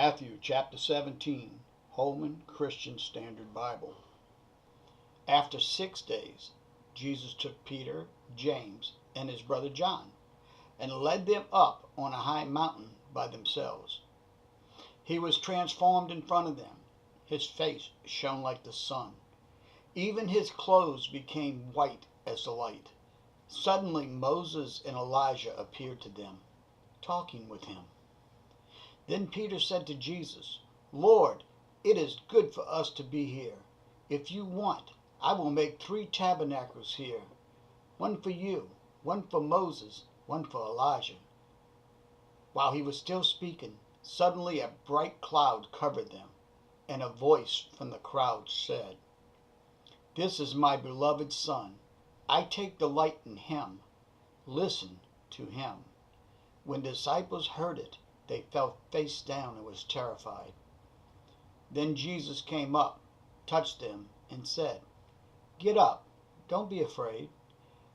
Matthew chapter 17, Holman Christian Standard Bible. After 6 days, Jesus took Peter, James, and his brother John, and led them up on a high mountain by themselves. He was transformed in front of them. His face shone like the sun. Even his clothes became white as the light. Suddenly Moses and Elijah appeared to them, talking with him. Then Peter said to Jesus, "Lord, it is good for us to be here. If you want, I will make 3 tabernacles here, one for you, one for Moses, one for Elijah." While he was still speaking, suddenly a bright cloud covered them, and a voice from the crowd said, "This is my beloved Son. I take delight in him. Listen to him." When the disciples heard it, they fell face down and was terrified. Then Jesus came up, touched them, and said, "Get up, don't be afraid."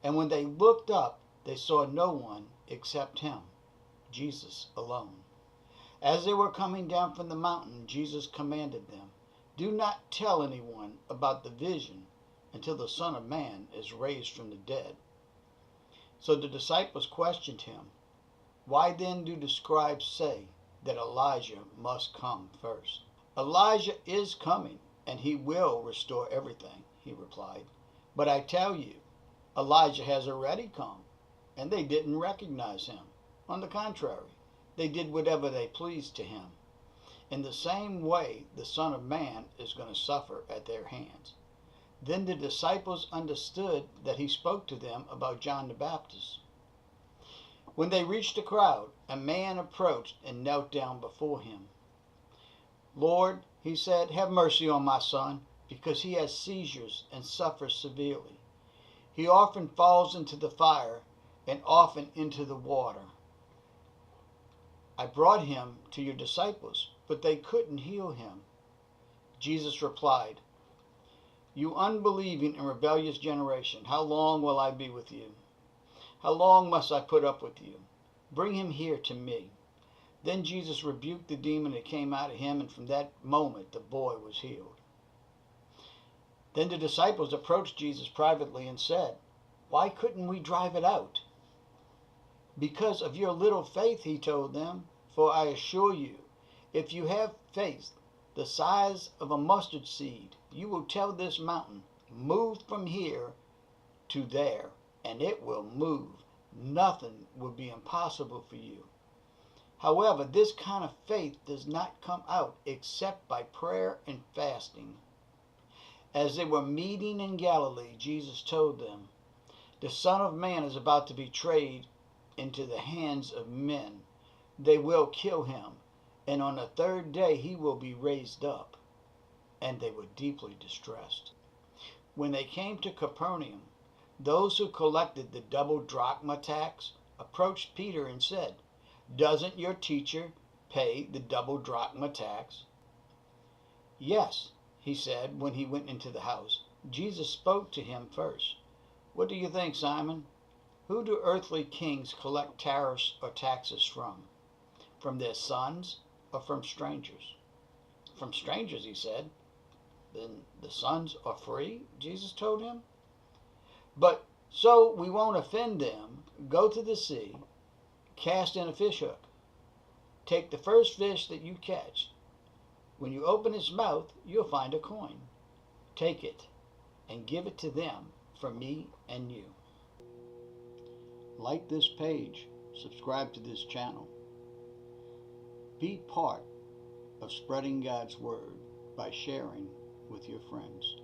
And when they looked up, they saw no one except him, Jesus alone. As they were coming down from the mountain, Jesus commanded them, "Do not tell anyone about the vision until the Son of Man is raised from the dead." So the disciples questioned him, "Why then do the scribes say that Elijah must come first?" "Elijah is coming, and he will restore everything," he replied. "But I tell you, Elijah has already come, and they didn't recognize him. On the contrary, they did whatever they pleased to him. In the same way, the Son of Man is going to suffer at their hands." Then the disciples understood that he spoke to them about John the Baptist. When they reached the crowd, a man approached and knelt down before him. "Lord," he said, "have mercy on my son, because he has seizures and suffers severely. He often falls into the fire and often into the water. I brought him to your disciples, but they couldn't heal him." Jesus replied, "You unbelieving and rebellious generation, how long will I be with you? How long must I put up with you? Bring him here to me." Then Jesus rebuked the demon that came out of him, and from that moment the boy was healed. Then the disciples approached Jesus privately and said, "Why couldn't we drive it out?" "Because of your little faith," he told them. "For I assure you, if you have faith the size of a mustard seed, you will tell this mountain, 'Move from here to there,' and it will move. Nothing will be impossible for you. However, this kind of faith does not come out except by prayer and fasting." As they were meeting in Galilee, Jesus told them, "The Son of Man is about to be betrayed into the hands of men. They will kill him, and on the 3rd day he will be raised up." And they were deeply distressed. When they came to Capernaum, those who collected the double drachma tax approached Peter and said, "Doesn't your teacher pay the double drachma tax?" "Yes," he said when he went into the house. Jesus spoke to him first. "What do you think, Simon? Who do earthly kings collect tariffs or taxes from? From their sons or from strangers?" "From strangers," he said. "Then the sons are free," Jesus told him. "But so we won't offend them, go to the sea, cast in a fish hook. Take the first fish that you catch. When you open its mouth, you'll find a coin. Take it and give it to them for me and you." Like this page, subscribe to this channel. Be part of spreading God's Word by sharing with your friends.